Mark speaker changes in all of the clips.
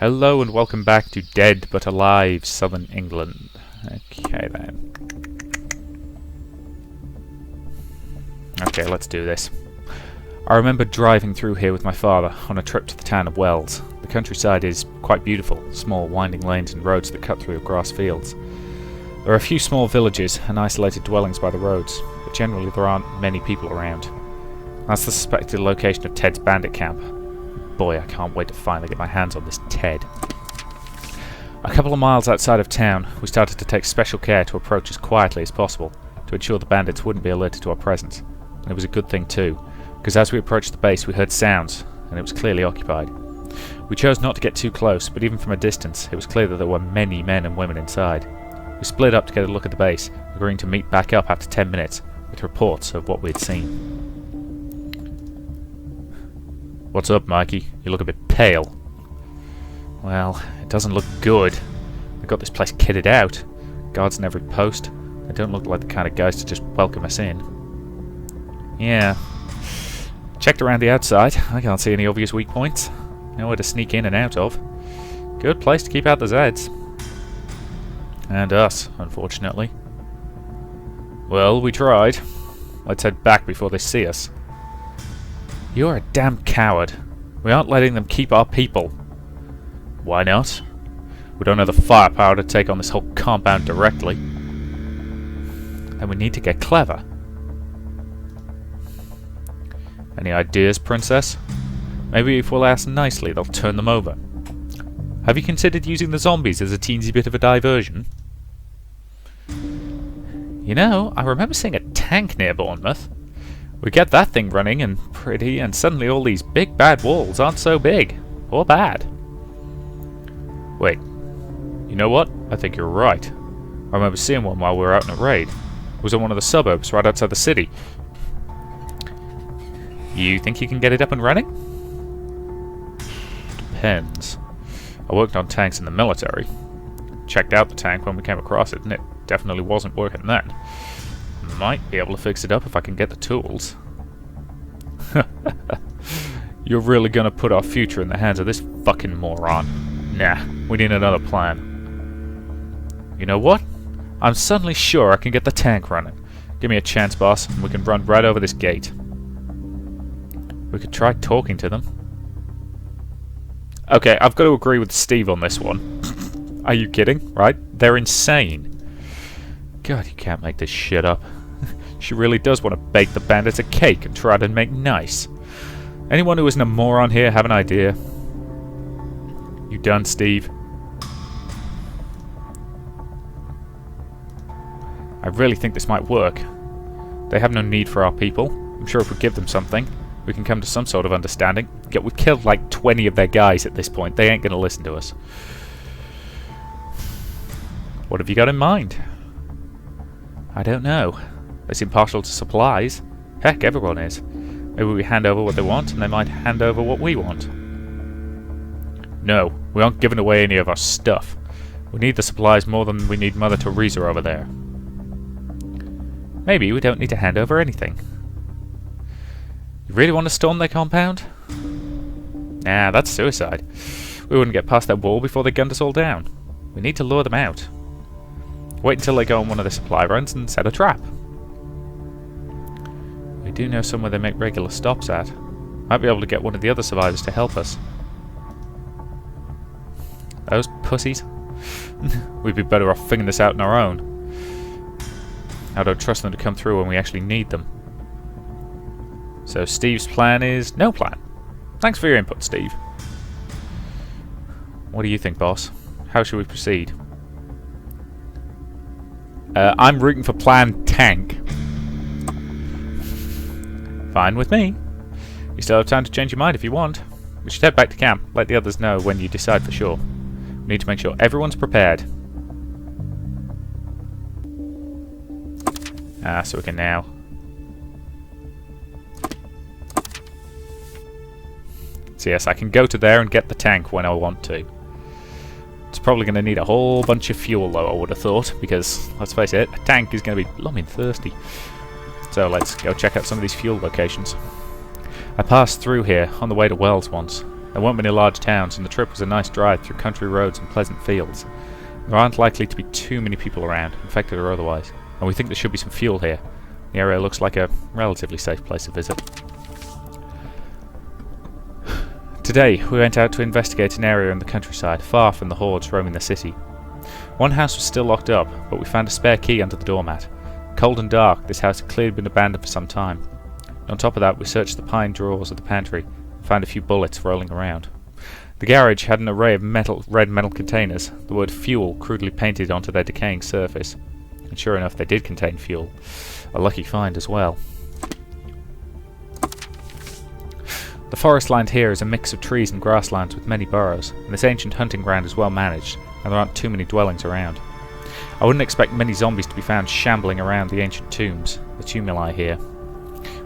Speaker 1: Hello and welcome back to Dead But Alive, Southern England. Okay then. Okay, let's do this. I remember driving through here with my father on a trip to the town of Wells. The countryside is quite beautiful, small winding lanes and roads that cut through grass fields. There are a few small villages and isolated dwellings by the roads, but generally there aren't many people around. That's the suspected location of Ted's bandit camp. Boy, I can't wait to finally get my hands on this Ted. A couple of miles outside of town, we started to take special care to approach as quietly as possible, to ensure the bandits wouldn't be alerted to our presence. And it was a good thing too, because as we approached the base we heard sounds, and it was clearly occupied. We chose not to get too close, but even from a distance, it was clear that there were many men and women inside. We split up to get a look at the base, agreeing to meet back up after 10 minutes, with reports of what we had seen. What's up, Mikey? You look a bit pale. Well, it doesn't look good. They've got this place kitted out. Guards in every post. They don't look like the kind of guys to just welcome us in. Yeah. Checked around the outside. I can't see any obvious weak points. Nowhere to sneak in and out of. Good place to keep out the Zeds. And us, unfortunately. Well, we tried. Let's head back before they see us. You're a damn coward. We aren't letting them keep our people. Why not? We don't have the firepower to take on this whole compound directly. And we need to get clever. Any ideas, Princess? Maybe if we'll ask nicely, they'll turn them over. Have you considered using the zombies as a teensy bit of a diversion? You know, I remember seeing a tank near Bournemouth. We get that thing running and pretty, and suddenly all these big bad walls aren't so big. Or bad. Wait. You know what? I think you're right. I remember seeing one while we were out in a raid. It was in one of the suburbs right outside the city. You think you can get it up and running? Depends. I worked on tanks in the military. Checked out the tank when we came across it, and it definitely wasn't working then. Might be able to fix it up if I can get the tools. You're really gonna put our future in the hands of this fucking moron. Nah, we need another plan. You know what? I'm suddenly sure I can get the tank running. Give me a chance, boss, and we can run right over this gate. We could try talking to them. Okay, I've got to agree with Steve on this one. Are you kidding? Right? They're insane. God, you can't make this shit up. She really does want to bake the bandits a cake and try to make nice. Anyone who isn't a moron here have an idea? You done, Steve? I really think this might work. They have no need for our people. I'm sure if we give them something, we can come to some sort of understanding. Yet we've killed like 20 of their guys at this point. They ain't going to listen to us. What have you got in mind? I don't know. They seem partial to supplies. Heck, everyone is. Maybe we hand over what they want, and they might hand over what we want. No, we aren't giving away any of our stuff. We need the supplies more than we need Mother Teresa over there. Maybe we don't need to hand over anything. You really want to storm their compound? Nah, that's suicide. We wouldn't get past that wall before they gunned us all down. We need to lure them out. Wait until they go on one of the supply runs and set a trap. We do know somewhere they make regular stops at. Might be able to get one of the other survivors to help us. Those pussies? We'd be better off figuring this out on our own. I don't trust them to come through when we actually need them. So Steve's plan is no plan. Thanks for your input, Steve. What do you think, boss? How should we proceed? I'm rooting for Plan Tank. Fine with me. You still have time to change your mind if you want. We should head back to camp. Let the others know when you decide for sure. We need to make sure everyone's prepared. So we can now... So yes, I can go to there and get the tank when I want to. It's probably going to need a whole bunch of fuel though, I would have thought, because, let's face it, a tank is going to be blooming thirsty. So let's go check out some of these fuel locations. I passed through here on the way to Wells once. There weren't many large towns, and the trip was a nice drive through country roads and pleasant fields. There aren't likely to be too many people around, infected or otherwise, and we think there should be some fuel here. The area looks like a relatively safe place to visit. Today, we went out to investigate an area in the countryside, far from the hordes roaming the city. One house was still locked up, but we found a spare key under the doormat. Cold and dark, this house had clearly been abandoned for some time. And on top of that, we searched the pine drawers of the pantry and found a few bullets rolling around. The garage had an array of red metal containers, the word fuel crudely painted onto their decaying surface. And sure enough, they did contain fuel. A lucky find as well. The forest land here is a mix of trees and grasslands with many burrows, and this ancient hunting ground is well managed, and there aren't too many dwellings around. I wouldn't expect many zombies to be found shambling around the ancient tombs, the tumuli here.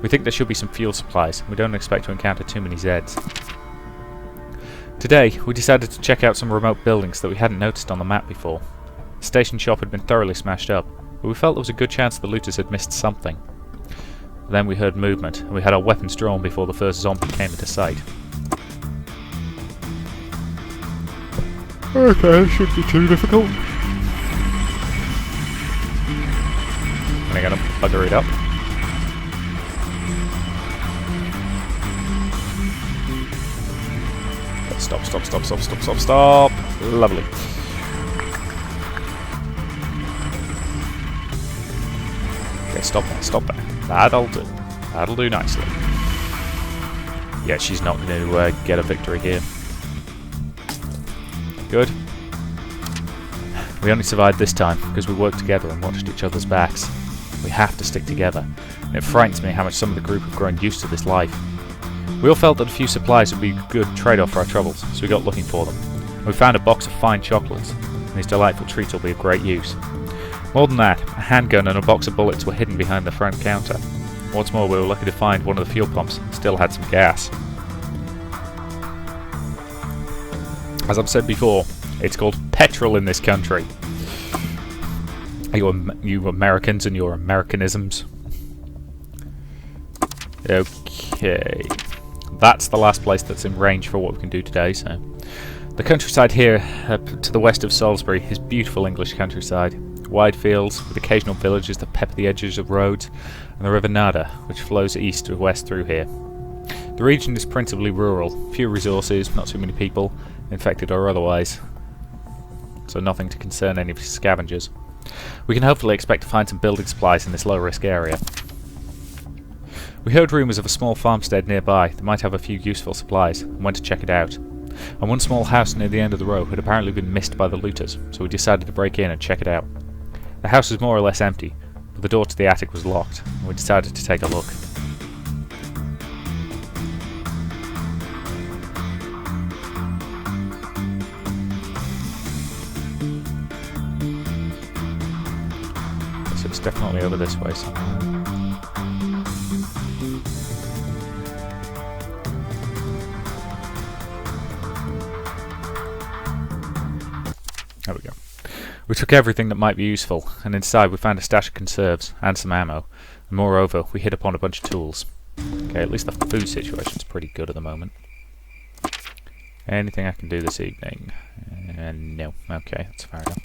Speaker 1: We think there should be some fuel supplies, and we don't expect to encounter too many Zeds. Today, we decided to check out some remote buildings that we hadn't noticed on the map before. The station shop had been thoroughly smashed up, but we felt there was a good chance the looters had missed something. Then we heard movement, and we had our weapons drawn before the first zombie came into sight.
Speaker 2: Okay, shouldn't be too difficult.
Speaker 1: And I gotta bugger it up. Stop. Lovely. Okay, stop there. That'll do nicely. Yeah, she's not going to get a victory here. Good. We only survived this time because we worked together and watched each other's backs. We have to stick together, and it frightens me how much some of the group have grown used to this life. We all felt that a few supplies would be a good trade-off for our troubles, so we got looking for them. We found a box of fine chocolates, and these delightful treats will be of great use. More than that, a handgun and a box of bullets were hidden behind the front counter. What's more, we were lucky to find one of the fuel pumps still had some gas. As I've said before, it's called petrol in this country. You Americans and your Americanisms. Okay. That's the last place that's in range for what we can do today, so... The countryside here, to the west of Salisbury, is beautiful English countryside. Wide fields, with occasional villages that pepper the edges of roads, and the River Nada, which flows east or west through here. The region is principally rural, few resources, not too many people, infected or otherwise, so nothing to concern any scavengers. We can hopefully expect to find some building supplies in this low-risk area. We heard rumours of a small farmstead nearby that might have a few useful supplies, and went to check it out. And one small house near the end of the row had apparently been missed by the looters, so we decided to break in and check it out. The house was more or less empty, but the door to the attic was locked, and we decided to take a look. So it's definitely over this way somewhere. There we go. We took everything that might be useful, and inside we found a stash of conserves and some ammo, and moreover we hit upon a bunch of tools. Okay, at least the food situation's pretty good at the moment. Anything I can do this evening? No. Okay, that's fair enough.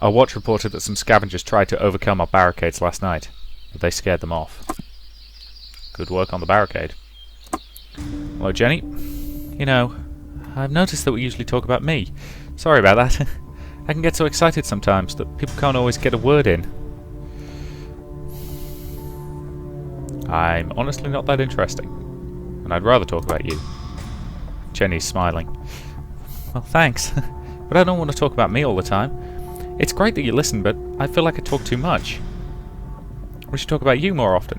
Speaker 1: Our watch reported that some scavengers tried to overcome our barricades last night, but they scared them off. Good work on the barricade. Hello, Jenny. You know, I've noticed that we usually talk about me. Sorry about that. I can get so excited sometimes that people can't always get a word in. I'm honestly not that interesting, and I'd rather talk about you. Jenny's smiling. Well, thanks, but I don't want to talk about me all the time. It's great that you listen, but I feel like I talk too much. We should talk about you more often.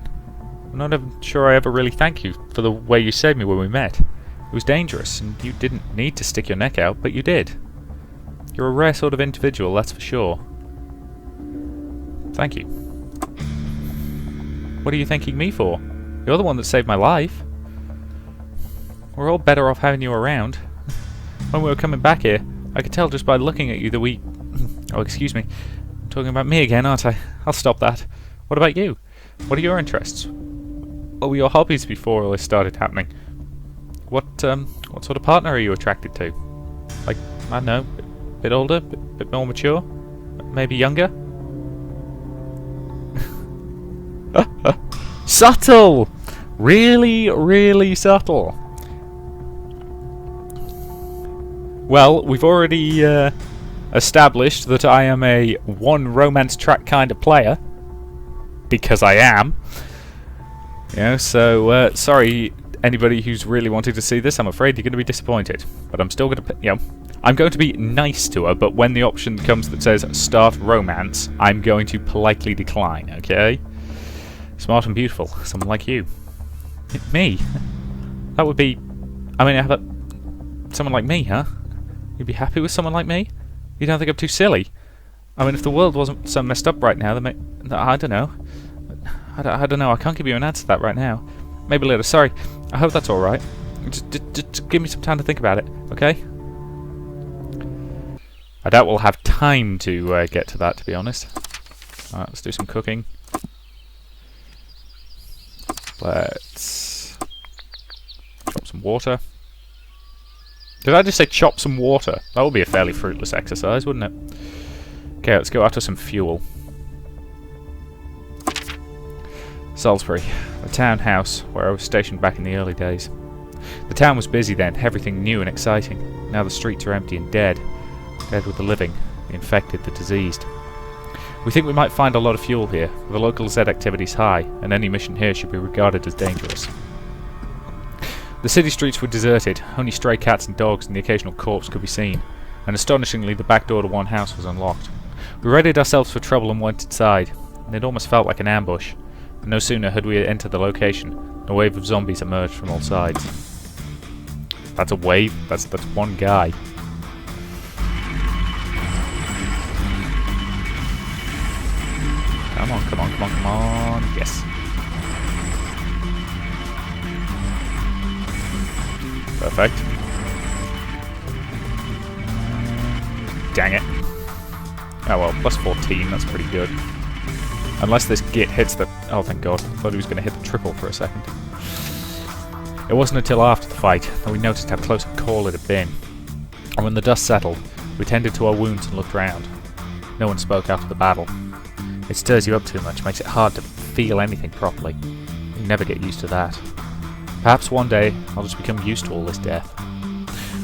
Speaker 1: I'm not even sure I ever really thank you for the way you saved me when we met. It was dangerous, and you didn't need to stick your neck out, but you did. You're a rare sort of individual, that's for sure. Thank you. What are you thanking me for? You're the one that saved my life. We're all better off having you around. When we were coming back here, I could tell just by looking at you that we... Oh, excuse me. I'm talking about me again, aren't I? I'll stop that. What about you? What are your interests? were your hobbies before all this started happening? What sort of partner are you attracted to? Like, I don't know, a bit older, bit more mature, maybe younger? Subtle! Really, really subtle. Well, we've already established that I am a one romance track kind of player. Because I am. You know, so, sorry, anybody who's really wanted to see this, I'm afraid you're going to be disappointed. But I'm still going to, you know, I'm going to be nice to her, but when the option comes that says start romance, I'm going to politely decline, okay? Smart and beautiful, someone like you. Me? That would be, I mean, how about someone like me, huh? You'd be happy with someone like me? You don't think I'm too silly? I mean, if the world wasn't so messed up right now, then I don't know. I don't know. I can't give you an answer to that right now. Maybe later. Sorry. I hope that's all right. Just give me some time to think about it, okay? I doubt we'll have time to get to that, to be honest. All right, let's do some cooking. Let's chop some water. Did I just say chop some water? That would be a fairly fruitless exercise, wouldn't it? Okay, let's go after some fuel. Salisbury, the townhouse where I was stationed back in the early days. The town was busy then, everything new and exciting. Now the streets are empty and dead. Dead with the living, the infected, the diseased. We think we might find a lot of fuel here. The local Z activity is high, and any mission here should be regarded as dangerous. The city streets were deserted, only stray cats and dogs and the occasional corpse could be seen, and astonishingly the back door to one house was unlocked. We readied ourselves for trouble and went inside, and it almost felt like an ambush. But no sooner had we entered the location, a wave of zombies emerged from all sides. That's a wave? That's one guy. Come on, come on, come on, come on. Yes. Perfect. Dang it. Oh well, plus 14, that's pretty good. Unless this git hits the... Oh, thank God. I thought he was going to hit the triple for a second. It wasn't until after the fight that we noticed how close a call it had been. And when the dust settled, we tended to our wounds and looked round. No one spoke after the battle. It stirs you up too much, makes it hard to feel anything properly. You never get used to that. Perhaps one day, I'll just become used to all this death.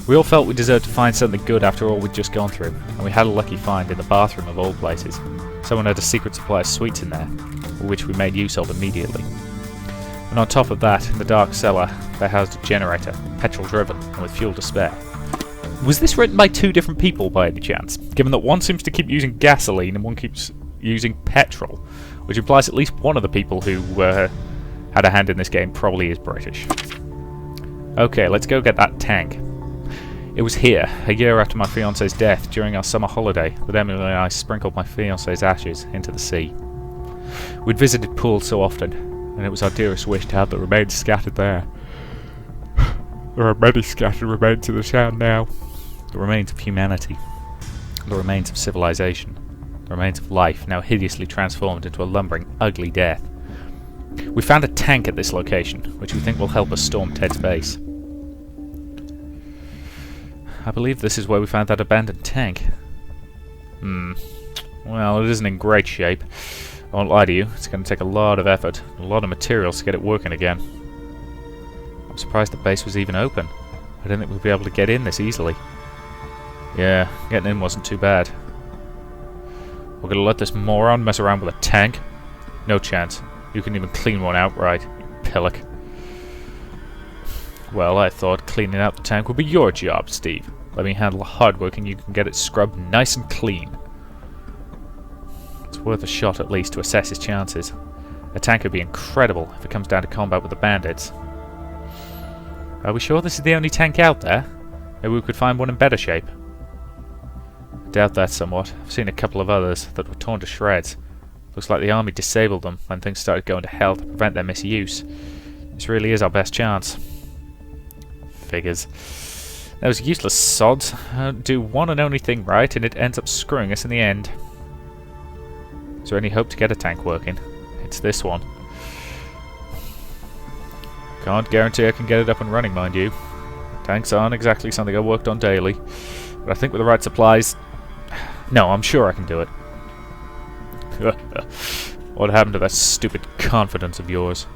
Speaker 1: We all felt we deserved to find something good after all we'd just gone through, and we had a lucky find in the bathroom of all places. Someone had a secret supply of sweets in there, which we made use of immediately. And on top of that, in the dark cellar, they housed a generator, petrol-driven, and with fuel to spare. Was this written by two different people by any chance, given that one seems to keep using gasoline and one keeps using petrol, which implies at least one of the people who had a hand in this game probably is British. Okay, let's go get that tank. It was here, a year after my fiance's death, during our summer holiday, that Emily and I sprinkled my fiance's ashes into the sea. We'd visited pools so often, and it was our dearest wish to have the remains scattered there. There are many scattered remains in the town now. The remains of humanity. The remains of civilization. The remains of life, now hideously transformed into a lumbering, ugly death. We found a tank at this location, which we think will help us storm Ted's base. I believe this is where we found that abandoned tank. Well, it isn't in great shape. I won't lie to you, it's going to take a lot of effort, a lot of materials to get it working again. I'm surprised the base was even open. I didn't think we'd be able to get in this easily. Yeah, getting in wasn't too bad. We're going to let this moron mess around with a tank? No chance. You can even clean one outright, you pillock. Well, I thought cleaning out the tank would be your job, Steve. Let me handle the hard work and you can get it scrubbed nice and clean. It's worth a shot at least to assess his chances. A tank would be incredible if it comes down to combat with the bandits. Are we sure this is the only tank out there? Maybe we could find one in better shape. I doubt that somewhat. I've seen a couple of others that were torn to shreds. Looks like the army disabled them when things started going to hell to prevent their misuse. This really is our best chance. Figures. Those useless sods do one and only thing right, and it ends up screwing us in the end. Is there any hope to get a tank working? It's this one. Can't guarantee I can get it up and running, mind you. Tanks aren't exactly something I worked on daily, but I think with the right supplies... No, I'm sure I can do it. What happened to that stupid confidence of yours?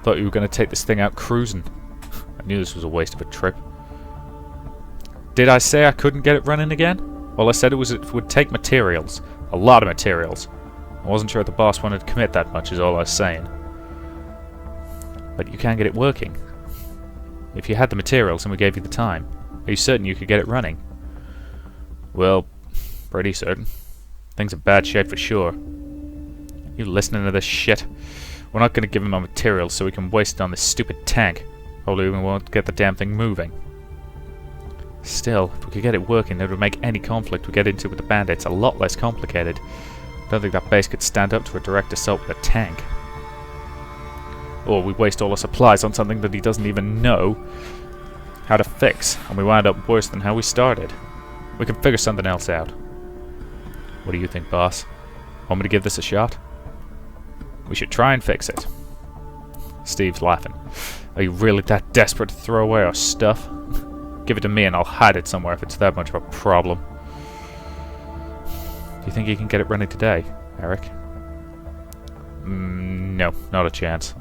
Speaker 1: Thought you were going to take this thing out cruising. I knew this was a waste of a trip. Did I say I couldn't get it running again? Well, I said it would take materials. A lot of materials. I wasn't sure if the boss wanted to commit that much, is all I was saying. But you can get it working. If you had the materials and we gave you the time, are you certain you could get it running? Well, pretty certain. Things in bad shape for sure. You listening to this shit? We're not going to give him our materials so we can waste it on this stupid tank. Probably we won't get the damn thing moving. Still, if we could get it working, it would make any conflict we get into with the bandits a lot less complicated. I don't think that base could stand up to a direct assault with a tank. Or we waste all our supplies on something that he doesn't even know how to fix, and we wind up worse than how we started. We can figure something else out. What do you think, boss? Want me to give this a shot? We should try and fix it. Steve's laughing. Are you really that desperate to throw away our stuff? Give it to me and I'll hide it somewhere if it's that much of a problem. Do you think you can get it running today, Eric? No, not a chance.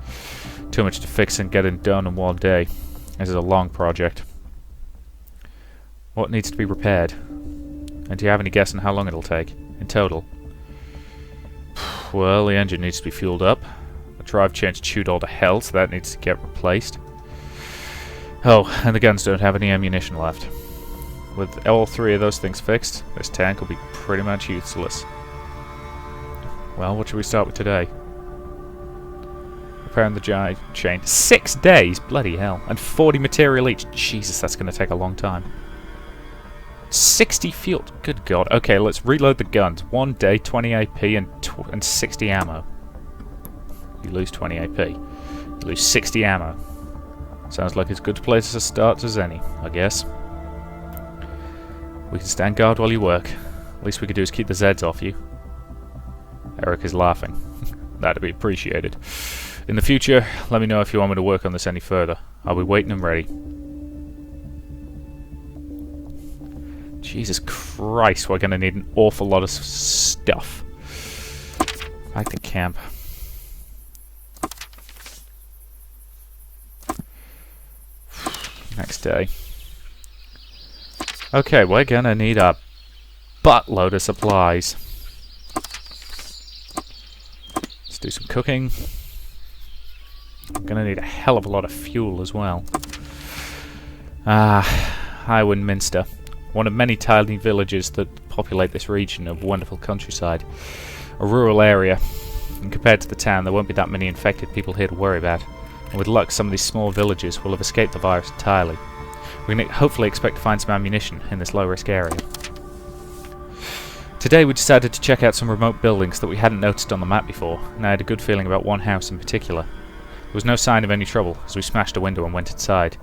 Speaker 1: Too much to fix and get it done in one day. This is a long project. What needs to be repaired? And do you have any guess on how long it'll take, in total? Well, the engine needs to be fueled up. The drive chain's chewed all to hell, so that needs to get replaced. Oh, and the guns don't have any ammunition left. With all three of those things fixed, this tank will be pretty much useless. Well, what should we start with today? Repairing the drive chain. 6 days! Bloody hell. And 40 material each. Jesus, that's going to take a long time. 60 fuel. Good God. Okay, let's reload the guns. 1 day, 20 AP, and 60 ammo. You lose 20 AP. You lose 60 ammo. Sounds like as good a place to start as any, I guess. We can stand guard while you work. Least we could do is keep the Zeds off you. Eric is laughing. That'd be appreciated. In the future, let me know if you want me to work on this any further. I'll be waiting and ready. Jesus Christ, we're going to need an awful lot of stuff. Back to camp. Next day. Okay, we're going to need a buttload of supplies. Let's do some cooking. I'm going to need a hell of a lot of fuel as well. Highwind Minster. One of many tiny villages that populate this region of wonderful countryside. A rural area, and compared to the town there won't be that many infected people here to worry about, and with luck some of these small villages will have escaped the virus entirely. We can hopefully expect to find some ammunition in this low-risk area. Today we decided to check out some remote buildings that we hadn't noticed on the map before, and I had a good feeling about one house in particular. There was no sign of any trouble as we smashed a window and went inside.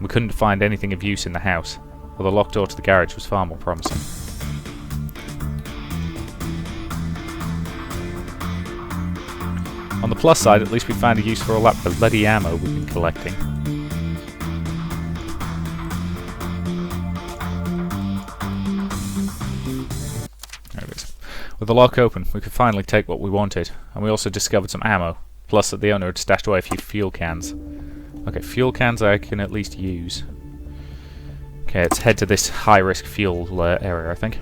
Speaker 1: We couldn't find anything of use in the house, while the locked door to the garage was far more promising. On the plus side, at least we found a use for all that bloody ammo we've been collecting. There it is. With the lock open, we could finally take what we wanted, and we also discovered some ammo, plus that the owner had stashed away a few fuel cans. Okay, fuel cans I can at least use. Okay, let's head to this high-risk fuel area, I think.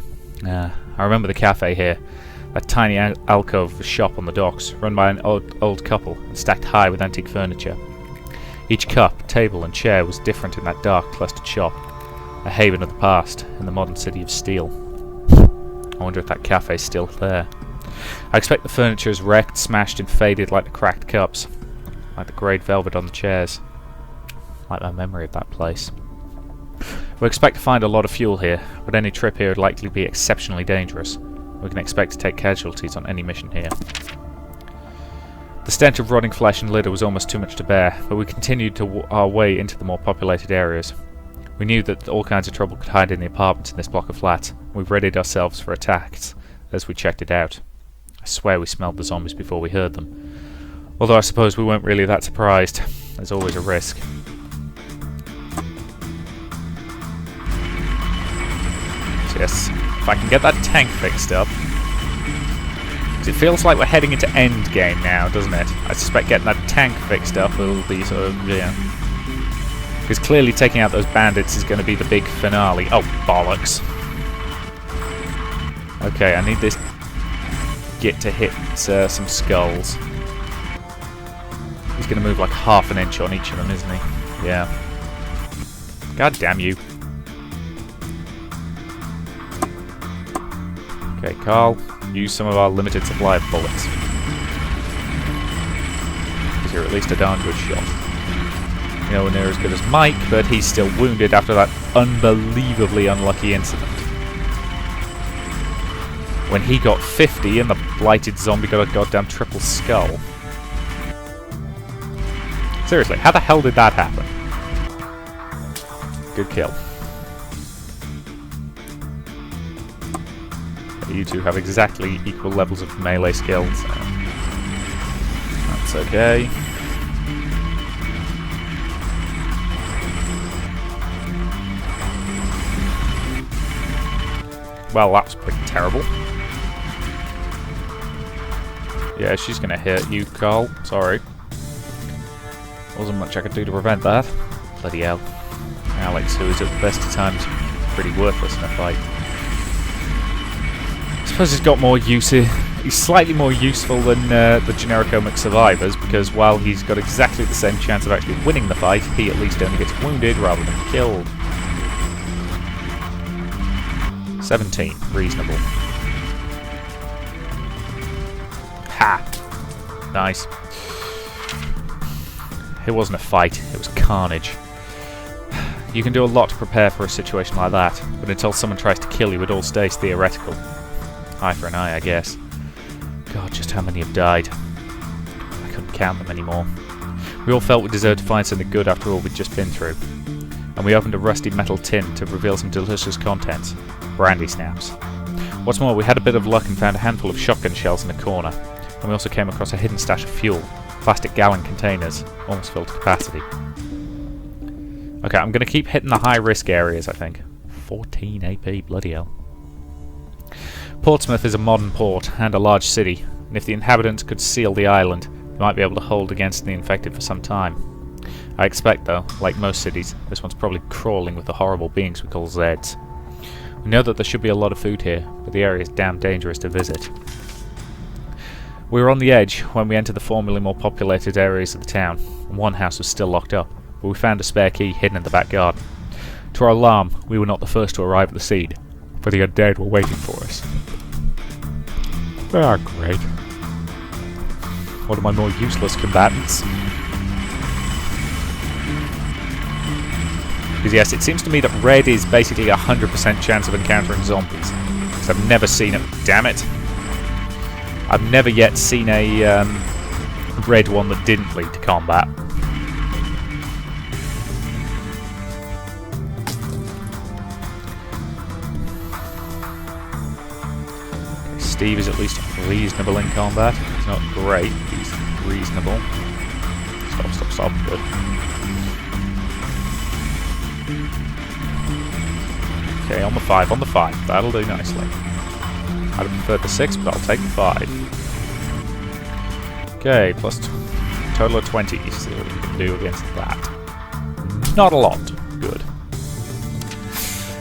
Speaker 1: I remember the cafe here. That tiny alcove shop on the docks, run by an old couple and stacked high with antique furniture. Each cup, table and chair was different in that dark, clustered shop. A haven of the past in the modern city of steel. I wonder if that cafe's still there. I expect the furniture is wrecked, smashed and faded like the cracked cups. Like the greyed velvet on the chairs. Like my memory of that place. We expect to find a lot of fuel here, but any trip here would likely be exceptionally dangerous. We can expect to take casualties on any mission here. The stench of rotting flesh and litter was almost too much to bear, but we continued our way into the more populated areas. We knew that all kinds of trouble could hide in the apartments in this block of flats. We readied ourselves for attacks as we checked it out. I swear we smelled the zombies before we heard them. Although I suppose we weren't really that surprised. There's always a risk. So yes, if I can get that tank fixed up. Because it feels like we're heading into end game now, doesn't it? I suspect getting that tank fixed up will be sort of, yeah. Because clearly taking out those bandits is going to be the big finale. Oh, bollocks. Okay, I need this git to hit some skulls. He's going to move like half an inch on each of them, isn't he? Yeah. God damn you. Okay, Carl, use some of our limited supply of bullets. Because you're at least a darn good shot. Nowhere near as good as Mike, but he's still wounded after that unbelievably unlucky incident. When he got 50 and the blighted zombie got a goddamn triple skull. Seriously, how the hell did that happen? Good kill. You two have exactly equal levels of melee skills. So that's okay. Well, that was pretty terrible. Yeah, she's gonna hit you, Carl. Sorry. Wasn't much I could do to prevent that. Bloody hell. Alex, who is at the best of times pretty worthless in a fight. I suppose he's got more use. He's slightly more useful than the Generikomic survivors, because while he's got exactly the same chance of actually winning the fight, he at least only gets wounded rather than killed. 17. Reasonable. Ha! Nice. It wasn't a fight, it was carnage. You can do a lot to prepare for a situation like that, but until someone tries to kill you, it all stays theoretical. Eye for an eye, I guess. God, just how many have died. I couldn't count them anymore. We all felt we deserved to find something good after all we'd just been through. And we opened a rusty metal tin to reveal some delicious contents. Brandy snaps. What's more, we had a bit of luck and found a handful of shotgun shells in a corner. And we also came across a hidden stash of fuel. Plastic gallon containers, almost filled to capacity. Okay, I'm going to keep hitting the high-risk areas, I think. 14 AP, bloody hell. Portsmouth is a modern port and a large city, and if the inhabitants could seal the island, they might be able to hold against the infected for some time. I expect, though, like most cities, this one's probably crawling with the horrible beings we call Zeds. We know that there should be a lot of food here, but the area is damn dangerous to visit. We were on the edge when we entered the formerly more populated areas of the town, and one house was still locked up, but we found a spare key hidden in the back garden. To our alarm, we were not the first to arrive at the scene, for the undead were waiting for us.
Speaker 2: Ah, great.
Speaker 1: One of my more useless combatants. Because yes, it seems to me that red is basically a 100% chance of encountering zombies. Because I've never seen it. Damn it. I've never yet seen a red one that didn't lead to combat. Steve is at least reasonable in combat. He's not great, he's reasonable. Stop. Good. Okay, on the 5. That'll do nicely. I'd have preferred the 6, but I'll take the 5. Okay, plus total of 20. See what we can do against that. Not a lot. Good.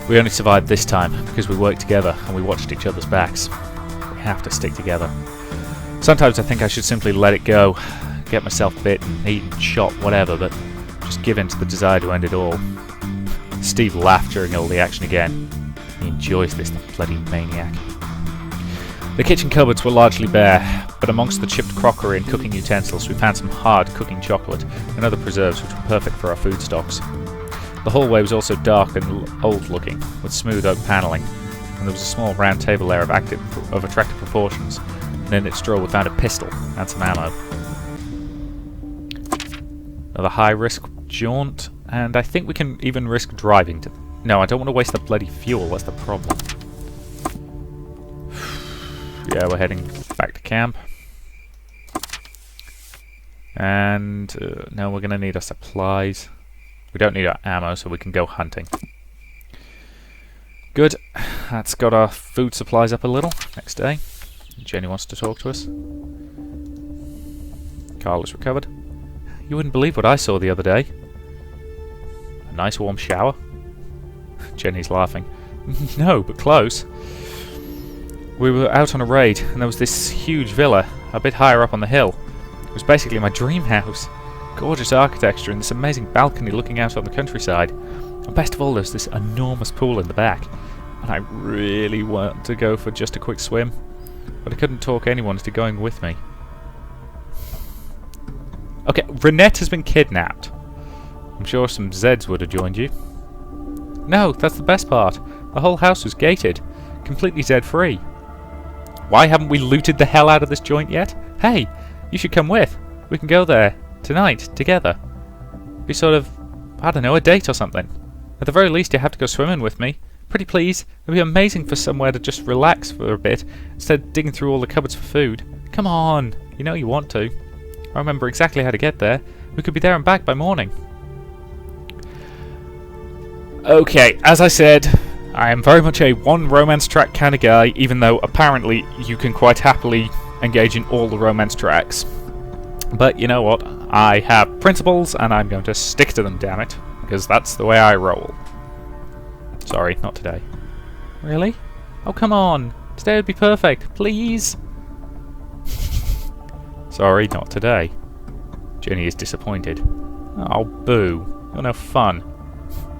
Speaker 1: We only survived this time because we worked together and we watched each other's backs. We have to stick together. Sometimes I think I should simply let it go, get myself bitten, eaten, shot, whatever, but just give in to the desire to end it all. Steve laughed during all the action again. He enjoys this, the bloody maniac. The kitchen cupboards were largely bare, but amongst the chipped crockery and cooking utensils we found some hard cooking chocolate and other preserves which were perfect for our food stocks. The hallway was also dark and old-looking, with smooth oak panelling, and there was a small round table there of attractive proportions, and in its drawer we found a pistol and some ammo. Another high-risk jaunt, and I think we can even risk driving to... No, I don't want to waste the bloody fuel, that's the problem. Yeah, we're heading back to camp. And now we're going to need our supplies. We don't need our ammo, so we can go hunting. Good. That's got our food supplies up a little. Next day. Jenny wants to talk to us. Carl is recovered. You wouldn't believe what I saw the other day. A nice warm shower. Jenny's laughing. No, but close. We were out on a raid, and there was this huge villa a bit higher up on the hill. It was basically my dream house. Gorgeous architecture and this amazing balcony looking out on the countryside. And best of all, there's this enormous pool in the back. And I really want to go for just a quick swim, but I couldn't talk anyone into going with me. Okay, Renette has been kidnapped. I'm sure some Zeds would have joined you. No, that's the best part. The whole house was gated, completely Zed-free. Why haven't we looted the hell out of this joint yet? Hey, you should come with. We can go there tonight together. Be sort of, I don't know, a date or something. At the very least, you have to go swimming with me. Pretty please. It'd be amazing for somewhere to just relax for a bit instead of digging through all the cupboards for food. Come on, you know you want to. I remember exactly how to get there. We could be there and back by morning. Okay, as I said, I am very much a one romance track kind of guy, even though apparently you can quite happily engage in all the romance tracks. But you know what? I have principles and I'm going to stick to them, damn it, because that's the way I roll. Sorry, not today. Really? Oh, come on. Today would be perfect, please. Sorry, not today. Jenny is disappointed. Oh, boo. You're no fun.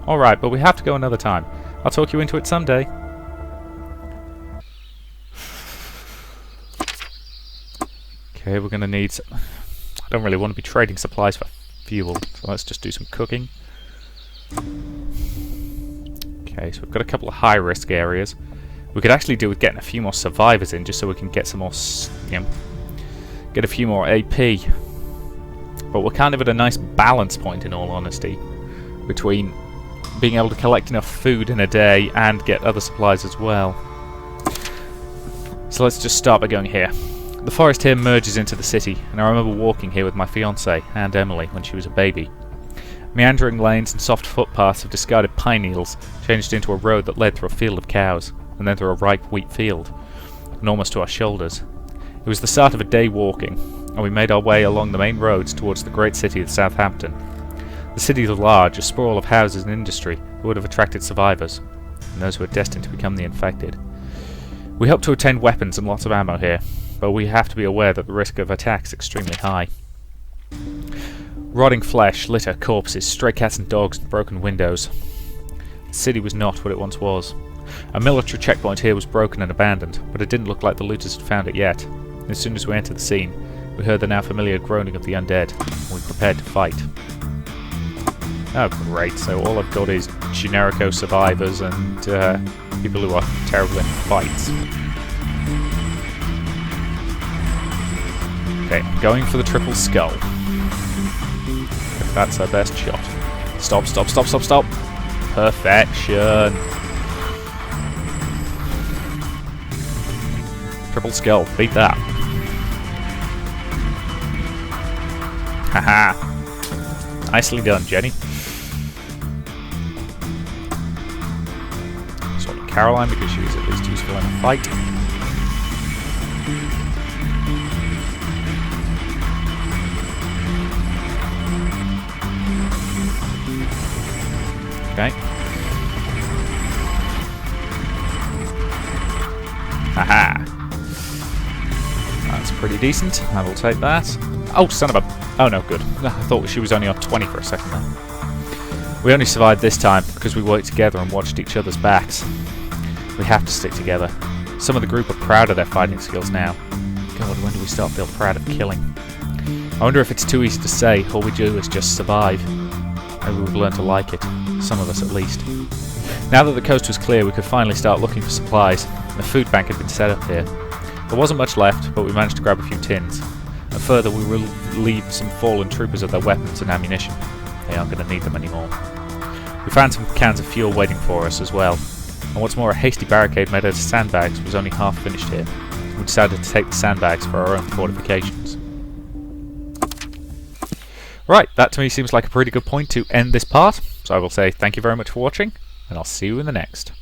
Speaker 1: Alright, but we have to go another time. I'll talk you into it someday. Okay, we're going to need some... I don't really want to be trading supplies for fuel, so let's just do some cooking. Okay, so we've got a couple of high-risk areas. We could actually do with getting a few more survivors in, just so we can get some more, get a few more AP. But we're kind of at a nice balance point, in all honesty, between being able to collect enough food in a day and get other supplies as well. So let's just start by going here. The forest here merges into the city, and I remember walking here with my fiancée, and Emily, when she was a baby. Meandering lanes and soft footpaths of discarded pine needles changed into a road that led through a field of cows, and then through a ripe wheat field, and almost to our shoulders. It was the start of a day walking, and we made our way along the main roads towards the great city of Southampton. The city is large, a sprawl of houses and industry that would have attracted survivors, and those who were destined to become the infected. We hope to obtain weapons and lots of ammo here, but we have to be aware that the risk of attack is extremely high. Rotting flesh, litter, corpses, stray cats and dogs, and broken windows. The city was not what it once was. A military checkpoint here was broken and abandoned, but it didn't look like the looters had found it yet. As soon as we entered the scene, we heard the now familiar groaning of the undead, and we prepared to fight. Oh great, so all I've got is Generico survivors and people who are terrible in fights. Okay, I'm going for the triple skull. If that's our best shot. Stop, stop, stop, stop, stop! Perfection! Triple skull, beat that. Haha! Nicely done, Jenny. Sort of Caroline, because she was at least useful in a fight. Okay. Haha. That's pretty decent. I will take that. Oh, son of a... Oh no, good. I thought she was only on 20 for a second there. We only survived this time because we worked together and watched each other's backs. We have to stick together. Some of the group are proud of their fighting skills now. God, when do we start feel proud of killing? I wonder if it's too easy to say, all we do is just survive. Maybe we've learned to like it. Some of us at least. Now that the coast was clear, we could finally start looking for supplies. A food bank had been set up here. There wasn't much left, but we managed to grab a few tins. And further, we will relieve some fallen troopers of their weapons and ammunition. They aren't going to need them anymore. We found some cans of fuel waiting for us as well. And what's more, a hasty barricade made out of sandbags was only half finished here. We decided to take the sandbags for our own fortifications. Right, that to me seems like a pretty good point to end this part, so I will say thank you very much for watching, and I'll see you in the next.